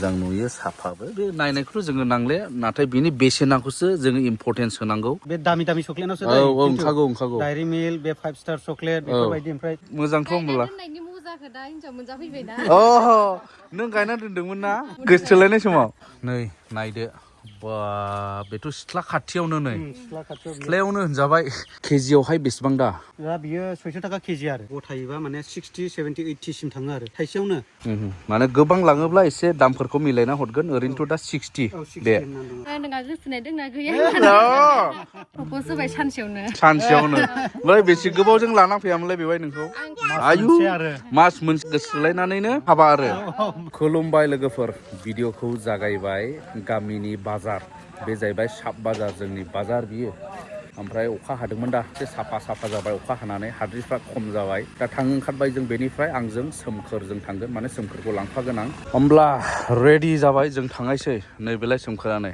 मोजां नुयो साफाबो बे नायनायखौथ' जोङो नांले नाथाय बिनि बेसेनाखौसो जोङो इम्परटेन्स होनांगौ बे दामि चकलेटनावसो औ ओंखागौ डायरी मिल्क बे 5 स्टार चकलेट बेफोरबायदि ओमफ्राय मोजांथ' होमब्ला दोननायनि मुजाखौ दा हिनजाव मोनजाफैबायना नों गायना दोनदोंमोन ना गोसोथोलायनाय समाव नै नायदो बा बेथ' सिथ्ला खाथियावनो नै सिथ्लायावनो होनजाबाय केजियावहाय बेसेबां दा बियो 600 टाका केजि आरो गथायोबा माने 60 70 80 सिम थाङो आरो थाइसेयावनो माने गोबां लाङोब्ला एसे दामफोरखौ मिलायना हरगोन ओरैनोथ' दा 60 बे नोंहा गोसोनाय दंना गैया प्रप'ज होबाय सानसेयावनो ओमफ्राय बेसे गोबावजों लाना फैयामोनलाय बेवहाय नोंखौ आयु मास मोनसे गोसोलायनानैनो हाबा आरो खुलुमबाय लोगोफोर भिडिअखौ जागायबाय गामिनि बाजार बे जाहैबाय साब बाजार जोंनि बाजार बियो ओमफ्राय अखा हादोंमोन दा एसे साफा जाबाय अखा हानानै हाद्रिफ्रा खम जाबाय दा थांनो ओंखारबाय जों बेनिफ्राय आंजों सोमखोरजों थांगोन माने सोमखोरखौ लांफागोन आं होमब्ला रेडि जाबाय जों थांनायसै नैबेलाय सोमखोरानो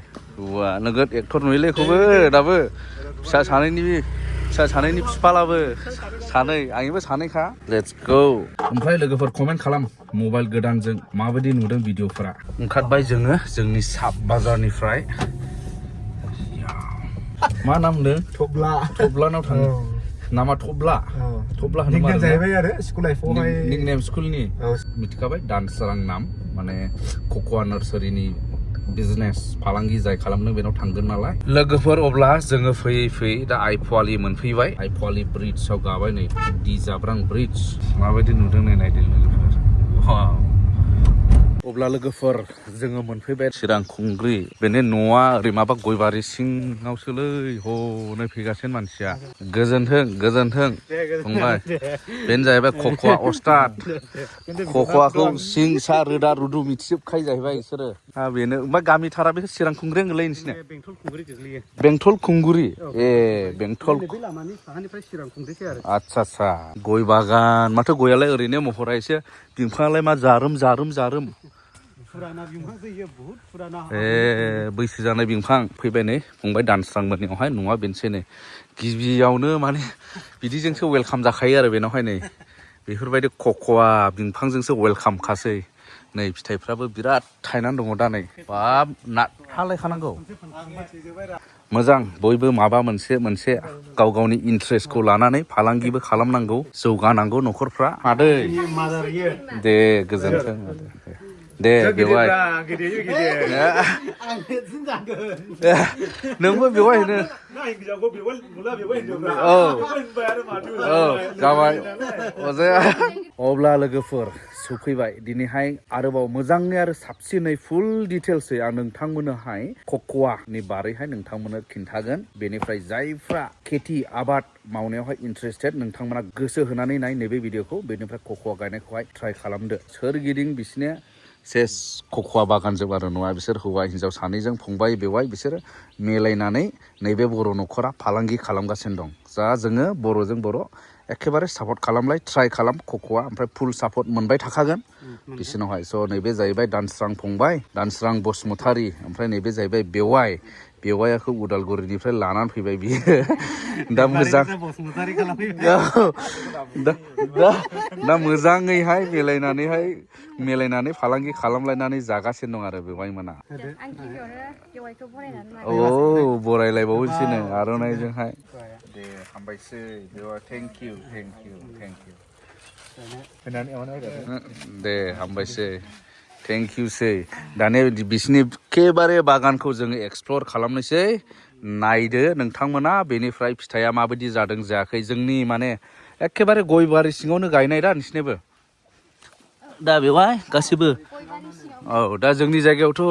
वा नोगोद एक्टर नुयोलै बेखौबो दाबो फिसा सानैनि फिफालाबो सानै आंनिबो सानैखा लेट्स गो ओमफ्राय लोगोफोर कमेन्ट खालाम मबाइल गोदानजों माबायदि नुदों भिडिअफोरा ओंखारबाय जोङो जोंनि साब बाजारनिफ्राय मा नाम होनदों थब्लानाव थाङो नामा थब्ला होनो जाहैबाय आरो स्कुल लाइफआवहाय निकनेम स्कुलनि मिथिखाबाय दानसरां नाम माने कक'वा नार्सारिनि बिजनेस फालांगि जाय खालामदों बेनाव थांगोन नालाय लोगोफोर अब्ला जोङो फैयै दा आइफवालि मोनफैबाय आइफवालि ब्रिड्जआव गाबाय नै दि जाब्रां ब्रिड्ज माबायदि नुदों नायदो लोगोफोर अब्ला लोगोफोर जोङो मोनफैबाय चिरांखुंग्रि बेनि न'आ ओरै माबा गयबारि सिङावसोलै हनै फैगासिनो मानसिया गोजोन्थों फंबाय बेनो जाहैबाय कक'वा अस्ताद कक'वाखौ सिं सा रोदा रुदु मिथिजोबखायो जाहैबाय बिसोरो बेनो ओमफ्राय गामिथारा बे चिरांखुंग्रि गोलैयो नोंसिना बेंथल खुंगुरि ए बेंथल लामानि साहानिफ्राय चिरांखुंग्रिसो आरो आच्छा गय बागान माथो गयालाय ओरैनो महरा एसे बिफाङालाय मा जारोम फुराना बिफां जायो बहुत फुराना बैसो जानाय बिफां फैबाय नै फंबाय दानस्रांमोननियावहाय नङा बेनोसै नै गिबियावनो माने बिदिजोंसो वेलकाम जाखायो आरो बेनावहाय नै बेफोरबायदि कक'वा बिफांजोंसो वेलकाम खासै नै फिथाइफ्राबो बिराद थायनानै दङ दा नै बाब नाथालायखानांगौ मोजां बयबो माबा मोनसे गाव गावनि इन्ट्रेस्टखौ लानानै फालांगिबो खालामनांगौ जौगानांगौ न'खरफ्रा मादै दे गोजोन्थों दे बेवहाय नोंबो बेवहाय होनो जाबाय अजाया अब्ला लोगोफोर सफैबाय दिनैहाय आरोबाव मोजाङै आरो साबसिनै फुल डिटेल्सै आं नोंथांमोननोहाय कक'वानि बारैहाय नोंथांमोननो खिन्थागोन बेनिफ्राय जायफ्रा खेथि आबाद मावनायावहाय इन्ट्रेस्टेड नोंथांमोना गोसो होनानै नाय नैबे भिडिअखौ बेनिफ्राय कक'वा गायनायखौहाय ट्राइ खालामदो सोरगिदिं बिसिने सेस कक'वा बागानजों आरो नङा बिसोर हौवा हिन्जाव सानैजों फंबाय बेवाय बिसोर मिलायनानै नैबे बर' न'खरा फालांगि खालामगासिनो दं जा जोङो बर'जों बर' एखेबारे सापर्ट खालामलाय ट्राइ खालाम कक'वा ओमफ्राय फुल सापर्ट मोनबाय थाखागोन बिसोरनावहाय स' नैबे जाहैबाय दानस्रां फंबाय दानस्रां बसुमतारी ओमफ्राय नैबे जाहैबाय बेवायाखौ उदालगुरिनिफ्राय लानानै फैबाय बियो दा मोजां दा मोजाङैहाय मिलायनानै फालांगि खालामलायनानै जागासिनो दं आरो बेवायमोना औ बरायलायबावनोसैनो आर'नाइजोंहाय दे हामबायसै बेवाय थेंक इउ दे हामबायसै थेंक इउ सै दानिया बिसिनि एखेबारे बागानखौ जोङो एक्सप्लर खालामनोसै नायदो नोंथांमोना बेनिफ्राय फिथाइया माबायदि जादों जायाखै जोंनि माने एखेबारे गय बारि सिङावनो गायनाय दा नोंसिनिबो दा बेवहाय गासिबो औ दा जोंनि जायगायावथ'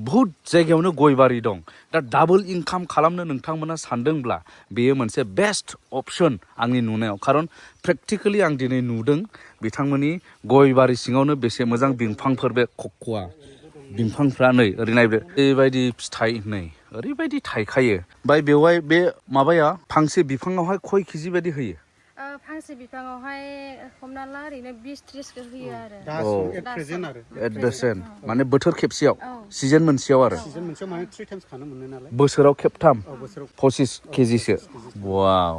बहुद जायगायावनो गय बारि दं दा डाबल इनकाम खालामनो नोंथांमोना सानदोंब्ला बेयो मोनसे बेस्ट अपसन आंनि नुनायाव खारन प्रेक्टिकेलि आं दिनै नुदों बिथांमोननि गय बारि सिङावनो बेसे मोजां बिफांफोर बे कक'वा बिफांफ्रा नै ओरै नायदो ओरैबायदि फिथाइ नै ओरैबायदि थायखायो ओमफ्राय बेवहाय बे माबाया फांसे बिफाङावहाय खय केजि बायदि होयो फांसे बिफाङावहाय हमना ला ओरैनो 20-30 होयो आरो एडभेसेन्ट माने बोथोर खेबसेयाव सिजन मोनसेयाव आरो माने 3 टाइम्स खानो मोनो नालाय बोसोराव खेबथाम 25 केजिसो वाव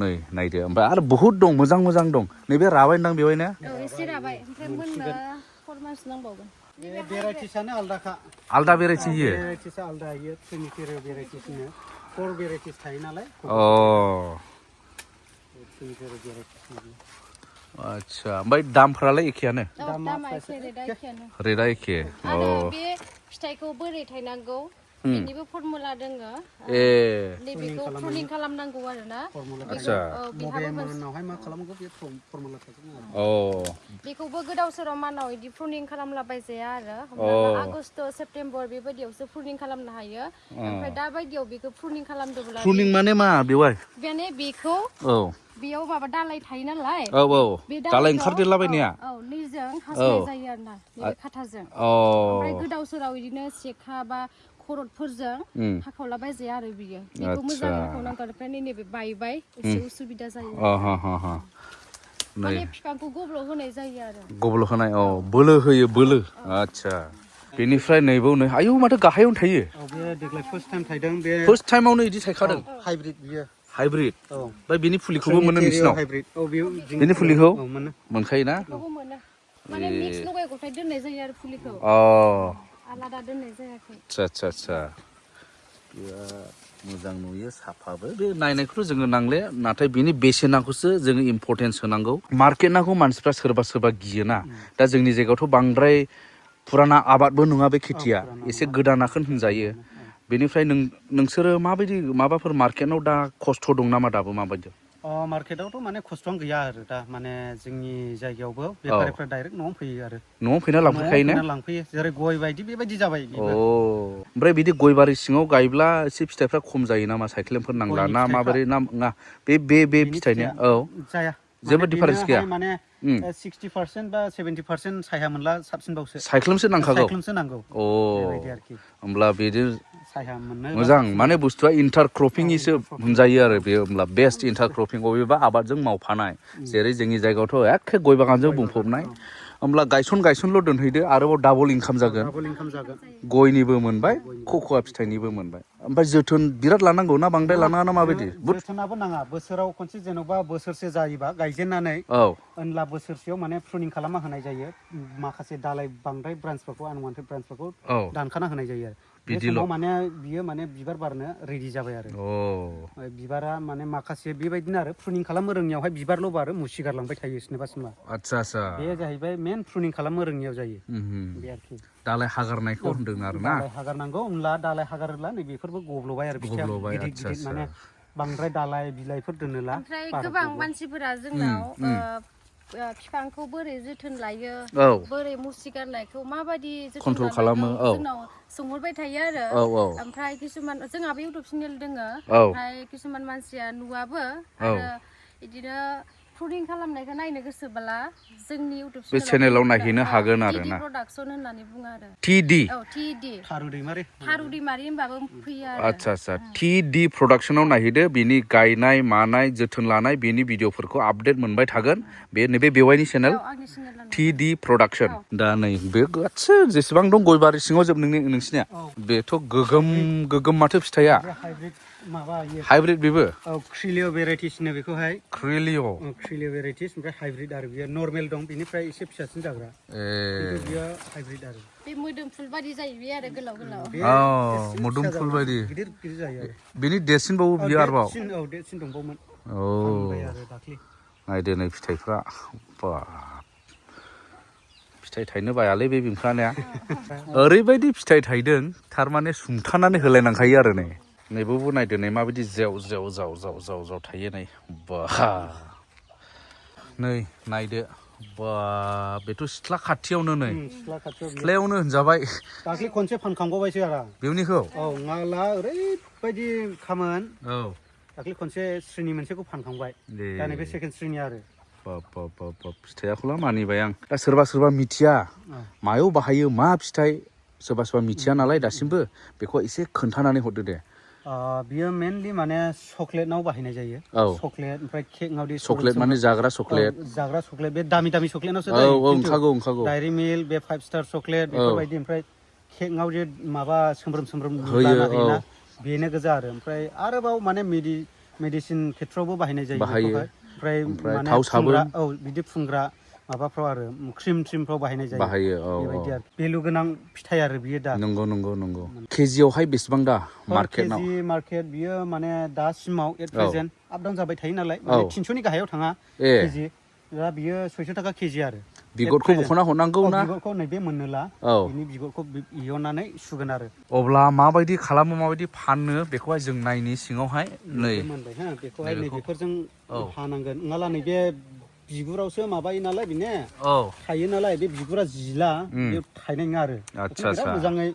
नै नायदो ओमफ्राय आरो बहुद दं मोजां दं नैबे राबाय दां बेवहायनो एसे राबाय ओमफ्राय मोननो 4 मास नांबावगोन भेराइटिसआनो आलदाखा आलदा भेराइटि होयो भेराइटिसआ आलदा होयो ट्रिनिटेरिय भेराइटिसनो 4 भेराइटिस थायो नालाय ट्रिनिटेरिय भेराइटिस आच्छा ओमफ्राय दामफ्रालाय एखेयानो दामा एखे रेटआ रेटआ एखे आरो बे फिथाइखौ बोरै थायनांगौ बेनिबो फर्मुला दोङो नैबेखौ प्रुनिं खालामनांगौ आरो ना आच्छा मानावहाय मा खालामगौ बे फर्मुला थागोन बेखौबो गोदाव सोराव मानाव इदि प्रुनिं खालामलाबायजाया आरो हमना आगस्ट सेप्तेम्बर बेबायदियावसो प्रुनिं खालामनो हायो ओमफ्राय दा बायदियाव बेखौ प्रुनिं खालामदोंब्ला प्रुनिं माने मा बेवहाय माने बेखौ बेयाव माबा दालाय थायो नालाय बे दालाय ओंखारदेरलाबायनाया नैजों हासनाय जायो आरो ना नैबे खाथाजों ओमफ्राय गोदाव सोराव इदिनो सेखा बा खरदफोरजों हाखावलाबायजाया आरो बियो बेखौ मोजाङै हाखावनांगौ ओमफ्राय नैबे बायबाय एसे उसुबिदा जायो माने बिफांखौ गब्ल' होनाय जायो आरो गब्ल' होनाय बोलो होयो बोलो आच्छा बेनिफ्राय नैबाव नै आयौ माथो गाहायावनो थायो बे देग्लाय फार्स्ट टाइम थायदों बे फार्स्ट टाइमावनो इदि थायखादों हाइब्रिद बियो हाइब्रिद ओमफ्राय बिनि फुलिखौबो मोनो नोंसिनाव हाइब्रिद बिनि फुलिखौ मोनखायो ना मोनो माने मिक्स लगाय गथाय दोननाय जायो आरो फुलिखौ आलादा दोननाय जायाखै आच्छा आच्छा मोजां नुयो साफाबो बे नायनायखौथ' जोङो नांले नाथाय बिनि बेसेनाखौसो जोङो इम्परटेन्स होनांगौ मार्केटनाखौ मानसिफ्रा सोरबा सोरबा गियोना दा जोंनि जायगायावथ' बांद्राय फुराना आबादबो नङा बे खेथिया एसे गोदानाखौनो होनजायो बेनिफ्राय नोंसोरो माबायदि माबाफोर मार्केटआव दा खस्थ' दं नामा दाबो माबायदि मार्केटआवथ' माने खस्थ'आनो गैया आरो दा माने जोंनि जायगायावबो बेफारिफ्रा डाइरेक्ट न'आव फैयो आरो न'आव फैना लांफैखायो ना लांफैयो जेरै गय बायदि बेबायदि जाबाय ओमफ्राय बिदि गय बारि सिङाव गायब्ला एसे फिथाइफ्रा खम जायो नामा साइख्लेमफोर नांला ना माबोरै ना बे फिथाइनिया जाया जेबो डिफारेन्स गैया माने 60% बा 70% साया मोनला साबसिनबावसो साइख्लेमसो नांखागौ साइख्लेमसो नांगौ बेबायदि आरोखि होमब्ला बिदि साया मोननो मोजां माने बुस्थुआ इन्टारक्रपिंनिसो होनजायो आरो बेयो होमब्ला बेस्ट इन्टारक्रपिं बबेबा आबादजों मावफानाय जेरै जोंनि जायगायावथ' एखे गय बागानजों बुंफबनाय होमब्ला गायसनल' दोनहैदो आरोबाव डाबल इनकाम जागोन गयनिबो मोनबाय खख'वा फिथाइनिबो मोनबाय ओमफ्राय जोथोन बिराद लानांगौ ना बांद्राय लानाङा ना माबायदि जोथोनाबो नाङा बोसोराव खनसे जेन'बा बोसोरसे जायोबा गायजेननानै होनब्ला बोसोरसेयाव माने प्रुनिं खालामना होनाय जायो माखासे दालाय बांद्राय ब्रान्चफोरखौ आनवान्टेड ब्रान्चफोरखौ दानखाना होनाय जायो आरो बे समाव माने बियो माने बिबार बारनो रेडि जाबाय आरो बिबारा माने माखासे बेबायदिनो आरो प्रुनिं खालामनो रोङियावहाय बिबारल' बारो मुसिगारलांबाय थायो सोरनिबा आच्छा बे जाहैबाय मेन प्रुनिं खालामनो रोङियाव जायो बे आरोखि दालाय हागारनायखौ होनदों आरो ना दालाय हागारनांगौ होनब्ला दालाय हागारोब्ला नै बेफोरबो गब्ल'बाय आरो फिथाइया गिदिर गिदिर माने बांद्राय दालाय बिलाइफोर दोनोला ओमफ्राय गोबां मानसिफोरा जोंनाव बिफांखौ बोरै जोथोन लायो बोरै मुसि गारनायखौ माबायदि जोथोन खालामो जोंनाव सोंहरबाय थायो आरो ओमफ्राय किसुमान जोंहाबो इउटुब चेनेल दोङो ओमफ्राय किसुमान मानसिया नुवाबो आरो बिदिनो प्रुनिं खालामनायखौ नायनो गोसोब्ला जोंनि इउटुब चेनेलाव नायहैनो हागोन आरो ना प्रडाक्सन होननानै बुङो आरो टिडि थारु दैमारि होनबाबो फैयो आरो आच्छा टिडि प्रडाक्सनाव नायहैदो बिनि गायनाय मानाय जोथोन लानाय बेनि भिडिअफोरखौ आपडेट मोनबाय थागोन बे नैबे बेवाइनि चेनेल टिडि प्रडाक्सन दा नै बे गासै जेसेबां दं गयबारि सिङाव जोब नोंसिनिया बेथ' गोगोम माथो फिथाइया हाइब्रिद बेबो क्रिलिय' भेराइटिस होनो बेखौहाय क्रिलिय' भेराइटिस ओमफ्राय हाइब्रिद आरो बियो नर्मेल दं बिनिफ्राय एसे फिसासिन जाग्रा बियो हाइब्रिद आरो बे मोदोमफुल बायदि जायो बे आरो गोलाव मोदोमफुल बायदि गिदिर जायो आरो बिनि देरसिनबावो बियो आरोबाव देरसिन दंबावोमोन आरो दाख्लि नायदो नै फिथाइफ्रा फिथाइ थायनो बायालै बे बिफांया ओरैबायदि फिथाइ थायदों थारमाने सुंथानानै होलायनांखायो आरो नैबावबो नायदो नै माबायदि जेव थायो नै नै नायदो बेथ' सिथ्ला खाथियावनो नै सिथ्लायावनो होनजाबाय दाख्लि खनसे फानखांबावबायसो आरो बेवनिखौ नाला ओरैबायदि खामोन दाख्लि खनसे श्रेणी मोनसेखौ फानखांबाय दा नैबे सेकेन्ड श्रेणी आरो फिथाइयाखौला मानिबाय आं दा सोरबा मिथिया मायाव बाहायो मा फिथाइ सोरबा मिथिया नालाय दासिमबो बेखौ एसे खोन्थानानै हरदो दे बियो मेनलि माने चक्लेटआव बाहायनाय जायो चक्लेट ओमफ्राय केकआव चक्लेट माने जाग्रा चक्लेट बे दामि चक्लेटआवसो ओंखागौ डायरी मिल्क बे 5 स्टार चक्लेट बेफोरबायदि ओमफ्राय केकआव जे माबा सोमब्रोम होयोना बेनो गोजा आरो ओमफ्राय आरोबाव माने मेडिसिन खेथ्रआवबो बाहायनाय जायो बेखौहाय ओमफ्राय माने फुंग्रा बिदि फुंग्रा माबाफ्राव आरो क्रिमफ्राव बाहायनाय जायो बाहायो बेबायदि आरो भेलु गोनां फिथाइ आरो बियो दा नंगौ केजियावहाय बेसेबां दा मार्केटआव केजि मार्केट बियो माने दासिमाव एट प्रेजेन्ट आप डाउन जाबाय थायो नालाय माने 300नि गाहायाव थाङा केजि दा बियो 600 थाखा केजि आरो बिगुरखौ बख'ना हरनांगौ ना बिगुरखौ नैबे मोननोला बिनि बिगुरखौ इयुननानै सुगोन आरो अब्ला माबायदि खालामो माबायदि फानो बेखौहाय जों नायनि सिङावहाय नै मोनबाय हा बेखौहाय नैबेफोरजों हानांगोन नङाला नैबे बिगुरावसो माबायो नालाय बिनो थायो नालाय बे बिगुरा जिला बे थायनाय नङा आरो बिराद मोजाङै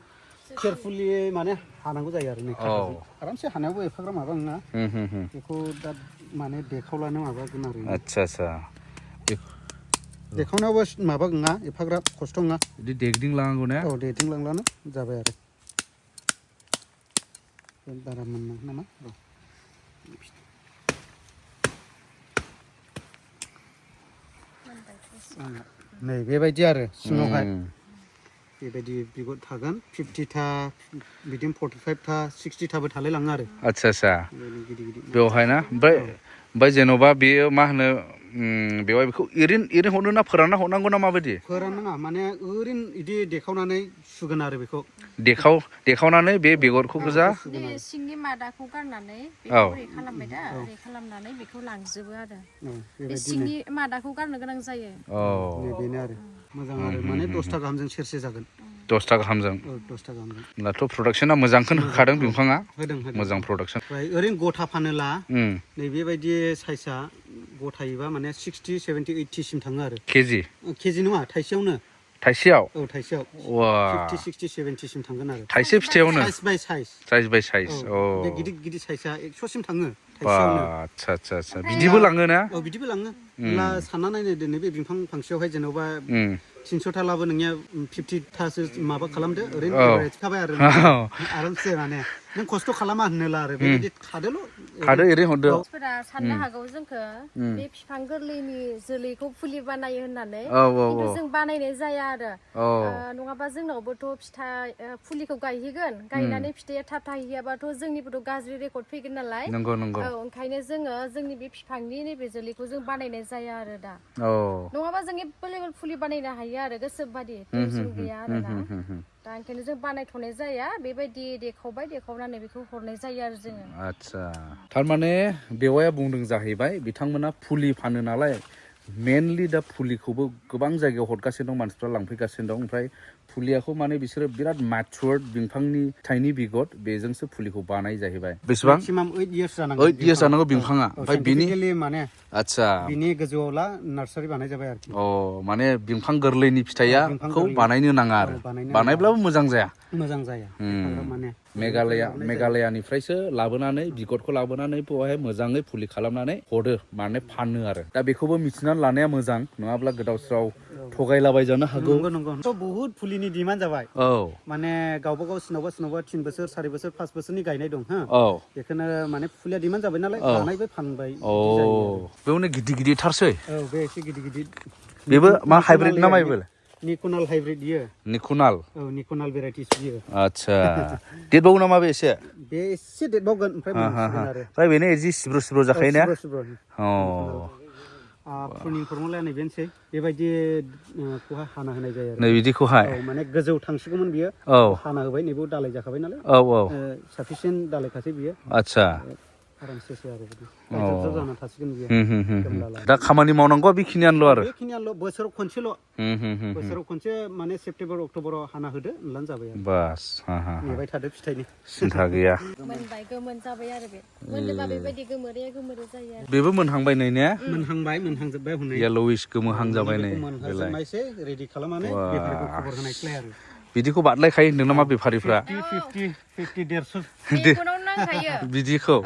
केयारफुलि माने हानांगौ जायो आरो नै आरामसे हानायावबो एफाग्राब माबा नङा बेखौ दा माने देखावलानो माबागोन आरो आच्छा देखावनायावबो माबा नङा एफाग्राब खस्थ' नङा बिदि देग्दिंलांनांगौ ने देग्दिंलांब्लानो जाबाय आरो बारा मोननां नामा नै बेबायदि आरो सिङावहाय बेबायदि बिगुर थागोन 50था बिदिनो 45था 60थाबो थालाय लाङो आरो आच्छा बेवहाय ना ओमफ्राय जेन'बा बेयो मा होनो बेवहाय बेखौ ओरैनो हरनो ना फोरानना हरनांगौ ना माबायदि फोराननाङा माने ओरैनो इदि देखावनानै सुगोन आरो बेखौ देखावनानै बे बेगरखौ गोजा सिंनि मादाखौ गारनानै बेखौ ओरै खालामबाय दा ओरै खालामनानै बेखौ लांजोबो आरो बे सिंनि मादाखौ गारनो गोनां जायो बेनो आरो मोजां आरो माने 10 गाहामजों सेरसे जागोन 10 गाहामजों 10 गाहामजों दाथ' प्रडाक्सना मोजांखौनो होखादों बिफाङा मोजां प्रडाक्सन ओमफ्राय ओरैनो गथा फानोला नैबेबायदि साइजआ गथायोबा माने 60 70 80 सिम थाङो आरो केजि नङा थाइसेयावनो थाइसेयाव 50 60 70 सिम थांगोन आरो थाइसे फिथाइयावनो साइज बाय साइज बे गिदिर साइजआ 100 सिम थाङो थाइसेयावनो आच्छा बिदिबो लाङो ना बिदिबो लाङो ला सानना नायनायदो नैबे बिफां फांसेयावहाय जेन'बा 300 थालाबो नोंनिया 50थासो माबा खालामदो ओरैनो एभारेज खाबाय आरो आरामसे माने नों खस्थ' खालामा होननोला आरो बेबायदि खादो ओरैनो हरदो मानसिफोरा साननो हागौ जोंखो बे बिफां गोरलैनि जोलैखौ फुलि बानायो होननानै खिन्थु जों बानायनाय जाया आरो नङाबा जोंनावबोथ' फिथाइ फुलिखौ गायहैगोन गायनानै फिथाइया थाब थाहैयाबाथ' जोंनिबोथ' गाज्रि रेकर्ड फैगोन नालाय ओंखायनो जोङो जोंनि बे बिफांनि नैबे जोलैखौ जों बानायनाय जाया आरो दा नङाबा जों एभेलेबेल फुलि बानायनो हायो आरो गोसो बादि टेनसन गैया आरो दा ओंखायनो जों बानायथ'नाय जाया बेबायदि देखावनानै बेखौ हरनाय जायो आरो जोङो आच्छा थारमाने बेवाया बुंदों जाहैबाय बिथांमोना फुलि फानो नालाय मेनलि दा फुलिखौबो गोबां जायगायाव हरगासिनो दं मानसिफ्रा लांफैगासिनो दं ओमफ्राय फुलियाखौ माने बिसोरो बिराद मैच्योर्ड बिफांनि फिथाइनि बिगुर बेजोंसो फुलिखौ बानाय जाहैबाय बेसेबां 8 इयार्स जानांगौ बिफाङा ओमफ्राय बिनि माने आच्छा बिनि गोजौआवला नार्सारि बानाय जाबाय आरोखि माने बिफां गोरलैनि फिथाइयाखौ बानायनो नाङा आरो बानायब्लाबो मोजां जाया माने मेघालयानिफ्रायसो लाबोनानै बिगुरखौ लाबोनानै बेवहाय मोजाङै फुलि खालामनानै हरो माने फानो आरो दा बेखौबो मिथिनानै लानाया मोजां नङाब्ला गोदाव सोराव थगायलाबायजानो हागौ नंगौ बहुद फुलिनि डिमान्ड जाबाय माने गावबा गाव सोरनावबा 3 बोसोर 4 बोसोर 5 बोसोरनि गायनाय दं बेखौनो माने फुलिया डिमान्ड जाबाय नालाय बानायबाय फानबाय बेयावनो गिदिर-गिदिरथारसै बे एसे गिदिर बेबो मा हाइब्रिद ना माइबो निकनाल हाइब्रिद बियो निकनाल भेराइटिस बियो आच्छा देरबावो नामा बे एसे देरबावगोन ओमफ्राय बेनो एजि सिब्रु जाखायो ना प्रुनिं फर्मुलाया नैबेनोसै बेबायदिखौहाय हाना होनाय जायो नै बिदिखौहाय माने गोजौ थांसिगौमोन बियो हाना होबाय नैबे दालाय जाखाबाय नालाय साफिसियेन्ट दालायखासै बियो आच्छा आरामसेसो आरो बिदि जाना थासिगोन बियो दा खामानि मावनांगौआ बेखिनियानोल' आरो बोसोराव खनसेल' बोसोराव खनसे माने सेप्तेम्बर अक्ट'बराव हाना होदो होनब्लानो जाबाय आरो बास नेबाय थादो फिथाइनि सिन्था गैया मोनबाय गोमोन जाबाय आरो बे मोनोबा बेबायदि गोमोरै जायो आरो बेबो मोनहांबाय नै ने मोनहांजोबबाय हनै येल'इश गोमोहां जाबाय नै मोनहांजोबनायसै रेडि खालामनानै बेफारिखौ खबर होनायसैलाय आरो बिदिखौ बादलायखायो होनदों नामा बेफारिफ्रा 50 बिदिखौ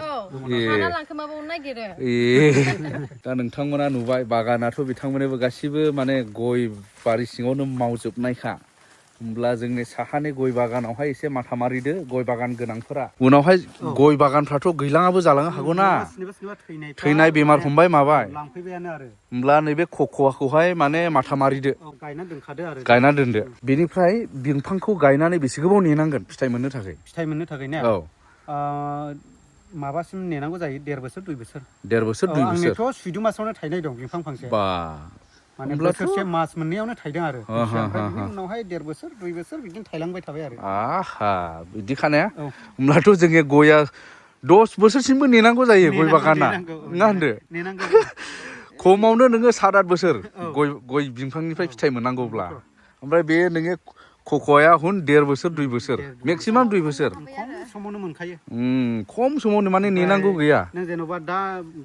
दा नोंथांमोना नुबाय बागानाथ' बिथांमोननिबो गासिबो माने गय बारि सिङावनो मावजोबनायखा होमब्ला जोंनि साहानि गय बागानावहाय एसे माथा मारिदो गय बागान गोनांफोरा उनावहाय गय बागानफ्राथ' गैलाङाबो जालांनो हागौना थैनाय बेमार हमबाय माबाय होमब्ला नैबे कक'वाखौहाय माने माथा मारिदो गायना दोनदो बेनिफ्राय बिफांखौ गायनानै बेसे गोबाव नेनांगोन फिथाइ मोननो थाखाय ने माबासिम नेनांगौ जायो 1.5 बोसोर 2 बोसोर आंनिथ' 7 मासावनो थायनाय दं बिफां फांसे माने बोसोरसे मास मोननैयावनो थायदों आरो ओमफ्राय बिनि उनावहाय 1.5 बोसोर 2 बोसोर बिदिनो थायलांबाय थाबाय आरो आहा बिदि खानाया होमब्लाथ' जोङो गया 10 बोसोरसिमबो नेनांगौ जायो गय बागाना नङा होनदो नेनांगौ खमावनो नोङो 7-8 बोसोर गय बिफांनिफ्राय फिथाइ मोननांगौब्ला ओमफ्राय बे नोङो खख'आ हुन 1.5 बोसोर 2 बोसोर मेक्सिमाम 2 बोसोर खम समावनो मोनखायो खम समावनो माने नेनांगौ गैया नों जेन'बा दा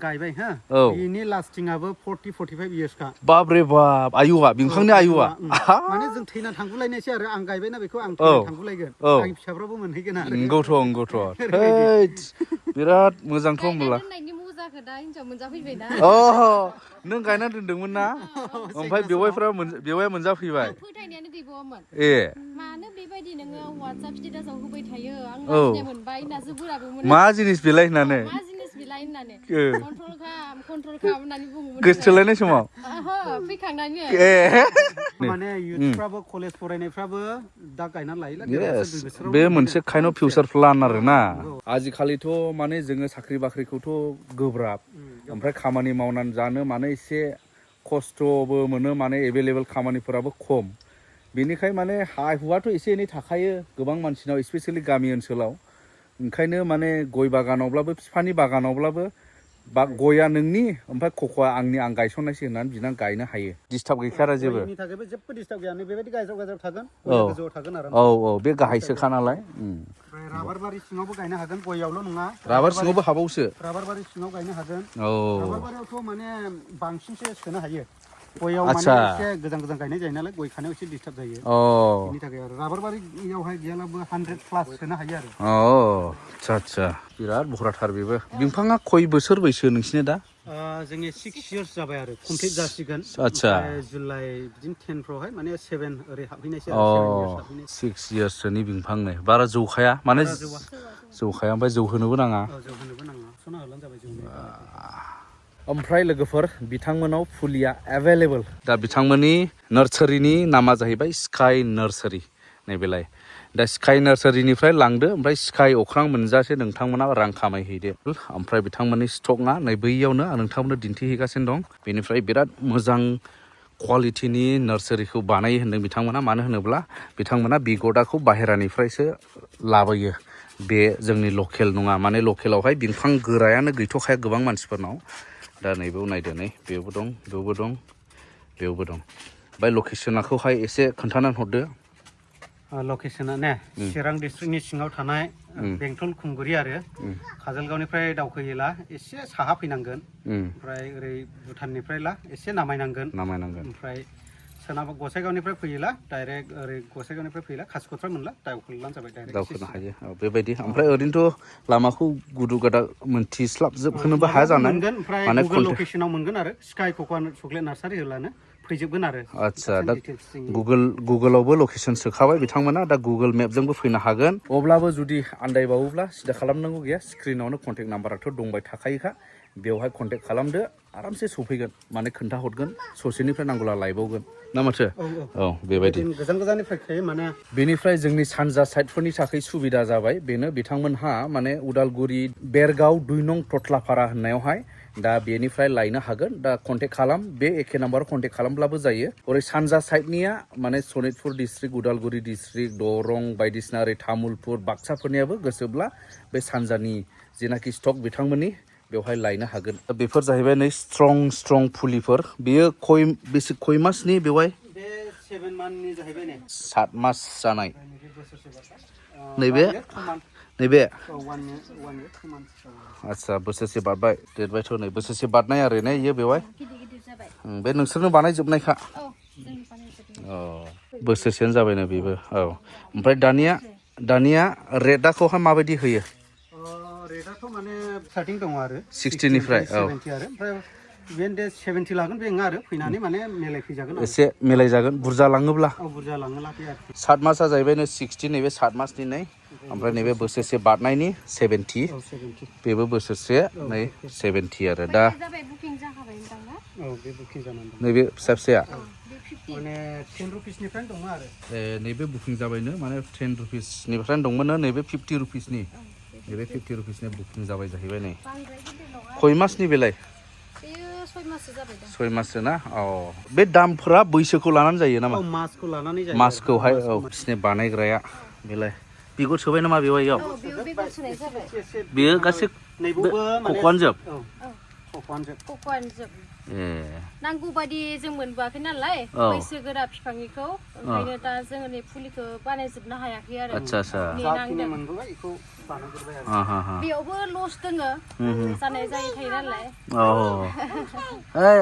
गायबाय हो बिनि लास्टिंआबो 40-45 इयार्सखा बाप रे बाप आयुआ बिफांनि आयुआ माने जों थैना थांगुलायनायसै आरो आं गायबायना बेखौ आं थैना थांगुलायगोन आंनि फिसाफ्राबो मोनहैगोन आरो नंगौथ' बिराद मोजांथ' होमब्ला मोजांखौ दा हिनजाव मोनजाफैबायना नों गायना दोनदोंमोन ना ओमफ्राय बेवाइया मोनजाफैबाय फोथायनायानो गैबावामोन मानो बेबायदि नोङो WhatsApp स्टेटासाव होबाय थायो आं मिथिनाय मोनबाय होनना जोबोराबोमोन मा जिनिस बेलाय होननानै कन्ट्रल खालाम होननानै बुङोमोन गोसोथोलायनाय समाव फैखांनानै माने इयुथफ्राबो कलेज फरायनायफ्राबो दा गायना लायोला बे मोनसे काइन्ड अफ फिउचार प्लान आरो ना आजिखालिथ' माने जोङो साख्रि बाख्रिखौथ' गोब्राब ओमफ्राय खामानि मावनानै जानो माने एसे खस्थ'बो मोनो माने एभेलेबेल खामानिफोराबो खम बेनिखाय माने हा हुआथ' एसे एनै थाखायो गोबां मानसिनाव स्पेसियेलि गामि ओनसोलाव ओंखायनो माने गय बागानावब्लाबो बिफांनि बागानावब्लाबो गया नोंनि ओमफ्राय खख'आ आंनि आं गायसननायसो होननानै बिनानै गायनो हायो डिस्टार्ब गैखाया आरो जेबो गयनि थाखायबो जेबो डिस्टार्ब गैया बेबायदि गायजाव थागोन गोजौआव थागोन आरो बे गाहायसोखा नालाय राबार बारि सिङावबो गायनो हागोन गयावल' नङा राबार सिङावबो हाबावसो राबार बारि सिङाव गायनो हागोन राबार बारियावथ' माने बांसिनसो सोनो हायो गयाव माने एसे गोजान गायनाय जायो नालाय गय खानायाव एसे डिस्टार्ब जायो बेनि थाखाय आरो राबार बारियावहाय गैयालाबो 100+ सोनो हायो आरो आच्छा बिराद बहराथार बेबो बिफाङा खय बोसोर बैसो नोंसिनि दा जोंनि 6 इयार्स जाबाय आरो कमप्लिट जासिगोन जुलाइ बिदिनो 10 फ्रावहाय माने 7 ओरै हाबहैनायसै आरो 7 इयार्स हाबहैनायसै 6 इयार्ससोनि बिफांनो बारा जौखाया माने जौखाया ओमफ्राय जौहोनोबो नाङा सना होलानो जाबाय ओमफ्राय लोगोफोर बिथांमोनाव फुलिया एभेलेबल दा बिथांमोननि नार्सारिनि नामा जाहैबाय स्काई नार्सारि नैबेलाय दा स्काई नार्सारिनिफ्राय लांदो ओमफ्राय स्काई अख्रां मोनजासे नोंथांमोना रां खामायहैदो ओमफ्राय बिथांमोननि स्टकआ नै बैयावनो नोंथांमोननो दिन्थिहैगासिनो दं बेनिफ्राय बिराद मोजां क्वालिटिनि नार्सारिखौ बानायो होन्दों बिथांमोना मानो होनोब्ला बिथांमोना बिगदाखौ बाहेरानिफ्रायसो लाबोयो बे जोंनि लकेल नङा माने लकेलावहाय बिफां गोरायानो गैथ'खाया गोबां मानसिफोरनाव दा नैबेयाव नायदो नै बेयावबो दं बेयावबो दं बेयावबो दं ओमफ्राय लकेसनखौहाय एसे खोन्थानानै हरदो लकेसना ने चिरां डिस्ट्रिक्टनि सिङाव थानाय बेंटल खुंगुरि आरो काजलगावनिफ्राय दावखोयोला एसे साहा फैनांगोन ओमफ्राय ओरै भुटाननिफ्राय एसे नामायनांगोन ओमफ्राय सोनाब गसाइगावनिफ्राय फैयोला डाइरेक्ट ओरै गसाइगावनिफ्राय फैयोला कासिकट्रा मोनला दावखोलानो जाबाय डाइरेक्ट दावखोनो हायो बेबायदि ओमफ्राय ओरैनोथ' लामाखौ गुदु गादा मोनथिस्लाबजोबहोनोबो हाया जानाय मोनगोन ओमफ्राय गुगोल लकेसनाव मोनगोन आरो स्काई कक'नाट चक्लेट नार्सारि होब्लानो फैजोबगोन आरो आच्छा दा गुगोलावबो लकेसन सोखाबाय बिथांमोना दा गुगोल मेपजोंबो फैनो हागोन अब्लाबो जुदि आन्दायबावोब्ला सिदा खालामनांगौ गैया स्क्रिनावनो कन्टेक्ट नाम्बाराथ' दंबाय थाखायोखा बेवहाय कन्टेक्ट खालामदो आरामसे सफैगोन माने खोन्थाहरगोन ससेनिफ्राय नांगौला लायबावगोन ना माथो बेबायदि गोजाननिफ्राय फैयो माने बेनिफ्राय जोंनि सानजा साइडफोरनि थाखाय सुबिदा जाबाय बेनो बिथांमोनहा माने उदालगुरि बेरगाव 2 नं टटलापारा होननायावहाय दा बेनिफ्राय लायनो हागोन दा कन्टेक्ट खालाम बे एखे नाम्बाराव कन्टेक्ट खालामब्लाबो जायो ओरै सानजा साइडनिया माने सनितपुर डिस्ट्रिक्ट उदालगुरि डिस्ट्रिक्ट दरं बायदिसिना ओरै तामुलपुर बाक्साफोरनियाबो गोसोब्ला बे सानजानि जेनाखि स्टक बिथांमोननि बेवहाय लायनो हागोन बेफोर जाहैबाय नै स्ट्रं फुलिफोर बेयो खय मासनि बेवहाय 7 मान्थनि जाहैबाय ने 7 मास जानाय नैबे आच्छा बोसोरसे बारबाय देरबायथ' नै बोसोरसे बारनाय आरो ने इयो बेवहाय बे नोंसोरनो बानायजोबनायखा बोसोरसेयानो जाबायनो बेबो ओमफ्राय दानिया रेटखौहाय माबायदि होयो रेटआथ' माने स्टार्टिं दङ आरो 60 निफ्राय 70 आरो ओमफ्राय बेनो 70 लागोन बे नङा आरो फैनानै माने मिलायफैजागोन एसे मिलायजागोन बुरजा लाङोब्ला बुरजा लाङोब्ला 7 मासआ जाहैबाय नै 60 नैबे 7 मासनि नै ओमफ्राय नैबे बोसोरसे बारनायनि 70 बेबो बोसोरसे नै 70 आरो दा नैबे फिसा फिसाया माने 10 रुपिसनिफ्राय दङ आरो नैबे बुकिं जाबायनो माने 10 रुपिसनिफ्राय दंमोन नैबे 50 रुपिसनि नैबे 50 रुपिसनि बुकिं जाबाय जाहैबाय नै खय मासनि बेलाय 6 माससो जाबाय दा 6 माससो ना बे दामफोरा बैसोखौ लानानै जायो नामा मासखौ लानानै जायो मासखौहाय बिसिनि बानायग्राया बेलाय बिगुर सोबाय नामा बेवाइयाव बेगर सोनाय जाबाय बेयो गासै खख'आनो जोब खख'आनो जोब नांगौ बादि जों मोनबोआखै नालाय बैसोगोरा बिफांनिखौ ओंखायनो दा जोङो नै फुलिखौ बानायजोबनो हायाखै आरो आतसा बेयावबो लस दोङो जानाय जायै थायो नालाय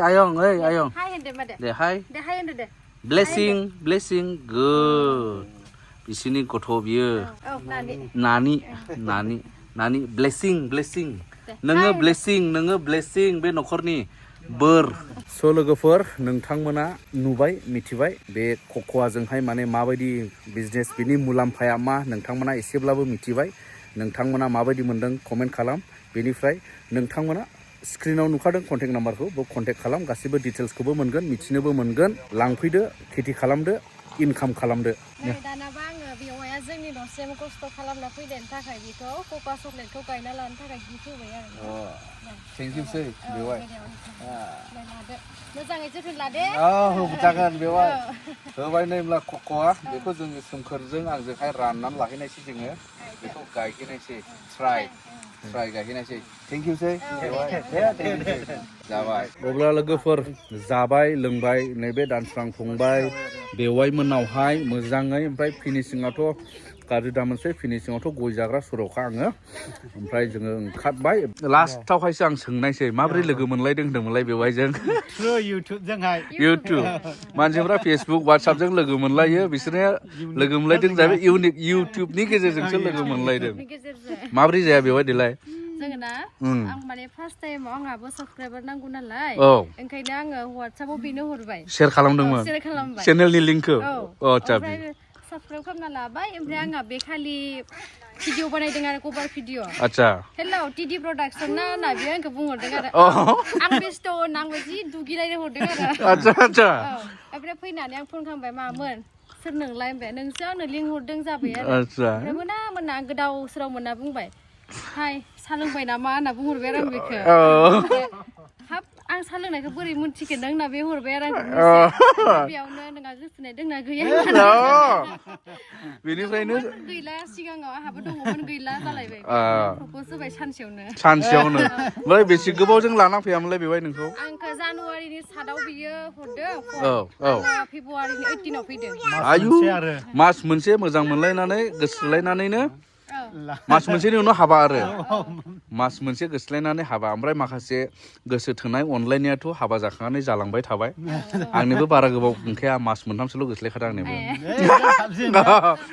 आयं हाय होनदो मा दे हाय होनदो दे blessing good बिसिनि गथ' बियो नानि blessing नोङो blessing बे न'खरनि बोर लोगोफोर नोंथांमोना नुबाय मिथिबाय बे खख'आजोंहाय माने माबायदि बिजनेस बिनि मुलाम्फाया मा नोंथांमोना एसेब्लाबो मिथिबाय नोंथांमोना माबायदि मोनदों कमेन्ट खालाम बेनिफ्राय नोंथांमोना स्क्रिनाव नुखादों कन्टेक्ट नाम्बारखौ बे कन्टेक्ट खालाम गासिबो डिटेल्सखौबो मोनगोन मिथिनोबो मोनगोन लांफैदो खेथि खालामदो इनकाम खालामदो दानाबा आङो बेवाया जोंनि न'सिम खस्थ' खालामना फैनायनि थाखाय बेखौ कका चक्लेटखौ गायना लानो थाखाय गिफ्ट होबाय आरो थेंक इउ सै बेवाय मोजाङै जोथोन लादे जागोन बेवाय होबाय नै होमब्ला खख'आ बेखौ जोङो सोमखोरजों आंजोंहाय राननानै लाहैनायसै जोङो बेखौ गायहैनायसै ट्राइ गायहैनायसै थेंक इउ सै जाबाय अब्ला लोगोफोर जाबाय लोंबाय नैबे दानस्रां फंबाय बेवाइमोननावहाय मोजाङै ओमफ्राय फिनिशिंआथ' गाज्रि दा मोनसे फिनिशिंआवथ' गय जाग्रा सर'खा आङो ओमफ्राय जोङो ओंखारबाय लास्टावहायसो आं सोंनायसै माबोरै लोगो मोनलायदों होनदोंमोनलाय बेवाइजों इउटुब मानसिफ्रा फेसबुक वाट्सएपजों लोगो मोनलायो बिसोरनो लोगो मोनलायदों जाहैबाय इउटुबनि गेजेरजोंसो लोगो मोनलायदों माबोरै जाया बेवाइ देलाय जोङो ना आं माने फार्स्ट टाइमाव आंहाबो साबसक्राइबार नांगौ नालाय ओंखायनो आङो WhatsAppआव बेनो हरबाय शेयार खालामदोंमोन चेनेलनि लिंकखौ ओमफ्राय साबसक्राइब खालामना लाबाय ओमफ्राय आंहा बे खालि भिडिअ बानायदों आरो कभार भिडिअ हेलौ टिडि प्रडाक्सन ना होनना बियो आंखौ बुंहरदों आरो आं बेस्थ' आंबो जि दुगिलायनो हरदों आरो ओमफ्राय फैनानै आं फन खालामबाय मामोन सोर नोंलाय होनबाय नोंसो आंनो लिंहरदों जाबाय आरो ओमफ्राय मोना आं गोदाव सोराव मोना बुंबाय हाय सा लोंबाय नामा होनना बुंहरबाय आरो आं बेखौ हाब आं सा लोंनायखौ बोरै मोनथिगोन होनना बे हरबाय आरो आंखौ बेयावनो नोंहा गोसोनाय दंना गैया बेनिफ्रायनो गैला सिगाङाव आंहाबो दङमोन गैला जालायबाय प्रप'ज होबाय सानसेयावनो ओमफ्राय बेसे गोबावजों लाना फैयामोनलाय बेवाय नोंखौ आंखौ जानुवारिनि 7आव बियो हरदों फेब्रुवारिनि 18आव फैदों मास मोनसे मोजां मोनलायनानै गोसोलायनानैनो मास मोनसेनि उनाव हाबा आरो मास मोनसे गोसोलायनानै हाबा ओमफ्राय माखासे गोसो थोनाय अनलायनायाथ' हाबा जाखांनानै जालांबाय थाबाय आंनोबो बारा गोबाव नंखाया मास मोनथामसोल' गोसोलायखादों आंनोबो